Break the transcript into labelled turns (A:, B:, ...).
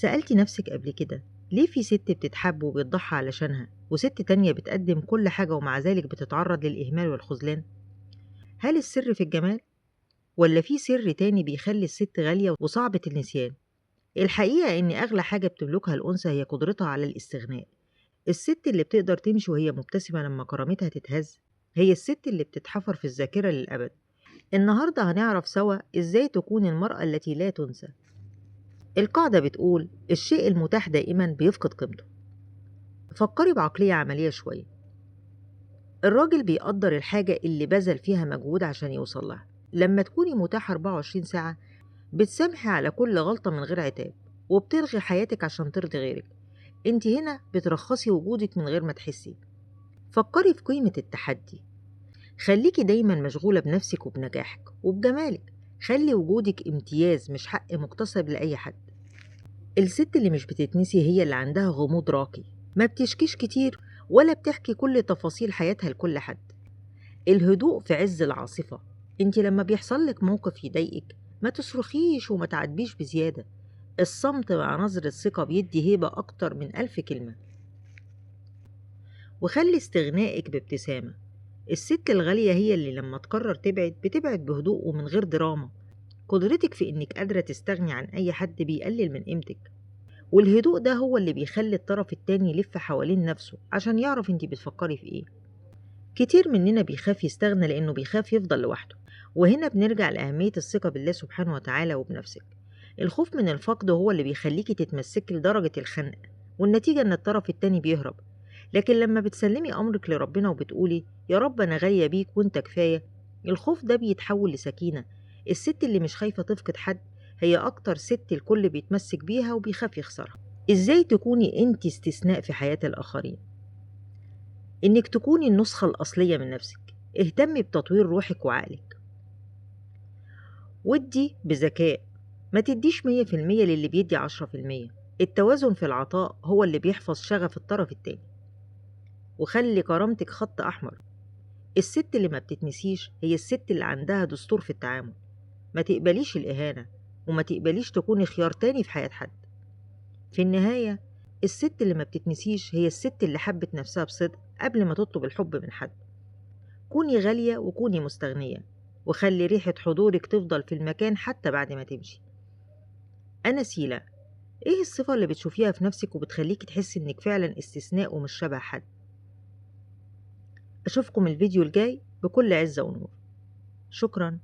A: سألتي نفسك قبل كده ليه في ست بتتحب وبتضحى علشانها وست تانية بتقدم كل حاجة ومع ذلك بتتعرض للإهمال والخذلان؟ هل السر في الجمال؟ ولا في سر تاني بيخلي الست غالية وصعبة النسيان؟ الحقيقة إن أغلى حاجة بتملكها الأنثى هي قدرتها على الاستغناء. الست اللي بتقدر تمشي وهي مبتسمة لما كرامتها تتهز هي الست اللي بتتحفر في الذاكرة للأبد. النهاردة هنعرف سوا إزاي تكون المرأة التي لا تنسى. القاعدة بتقول الشيء المتاح دائما بيفقد قيمته. فكري بعقلية عملية شوية. الراجل بيقدر الحاجة اللي بذل فيها مجهود عشان يوصل لها. لما تكوني متاحة 24 ساعة بتسامحي على كل غلطة من غير عتاب، وبتلغي حياتك عشان ترضي غيرك. انت هنا بترخصي وجودك من غير ما تحسي. فكري في قيمة التحدي. خليكي دايما مشغولة بنفسك وبنجاحك وبجمالك. خلي وجودك امتياز مش حق مكتسب لأي حد. الست اللي مش بتتنسي هي اللي عندها غموض راقي، ما بتشكيش كتير ولا بتحكي كل تفاصيل حياتها لكل حد. الهدوء في عز العاصفة. انت لما بيحصل لك موقف يضايقك ما تصرخيش وما تعاتبيش بزيادة. الصمت مع نظرة ثقة بيدي هيبة أكتر من 1000 كلمة. وخلي استغنائك بابتسامة. الست الغالية هي اللي لما تقرر تبعد بتبعد بهدوء ومن غير دراما. قدرتك في إنك قادرة تستغني عن أي حد بيقلل من قيمتك. والهدوء ده هو اللي بيخلي الطرف التاني يلف حوالين نفسه عشان يعرف انتي بتفكري في ايه. كتير مننا بيخاف يستغنى لأنه بيخاف يفضل لوحده. وهنا بنرجع لأهمية الثقة بالله سبحانه وتعالى وبنفسك. الخوف من الفقد هو اللي بيخليكي تتمسكي لدرجة الخنق، والنتيجة إن الطرف التاني بيهرب. لكن لما بتسلمي أمرك لربنا وبتقولي يا رب أنا غالية بيك وأنت كفاية، الخوف ده بيتحول لسكينة. الست اللي مش خايفة تفقد حد هي أكتر ست الكل بيتمسك بيها وبيخاف يخسرها. إزاي تكوني أنت استثناء في حياة الآخرين؟ إنك تكوني النسخة الأصلية من نفسك. اهتمي بتطوير روحك وعقلك. ودي بذكاء، ما تديش 100% للي بيدي 10%. التوازن في العطاء هو اللي بيحفظ شغف الطرف التاني. وخلي كرامتك خط أحمر. الست اللي ما بتتنسيش هي الست اللي عندها دستور في التعامل. ما تقبليش الإهانة وما تقبليش تكوني خيار تاني في حياة حد. في النهاية الست اللي ما بتتنسيش هي الست اللي حبت نفسها بصدق قبل ما تطلب الحب من حد. كوني غالية وكوني مستغنية، وخلي ريحة حضورك تفضل في المكان حتى بعد ما تمشي. أنا سيلا. إيه الصفة اللي بتشوفيها في نفسك وبتخليكي تحسي إنك فعلا استثناء ومش شبه حد؟ أشوفكم الفيديو الجاي بكل عزة ونور. شكرا.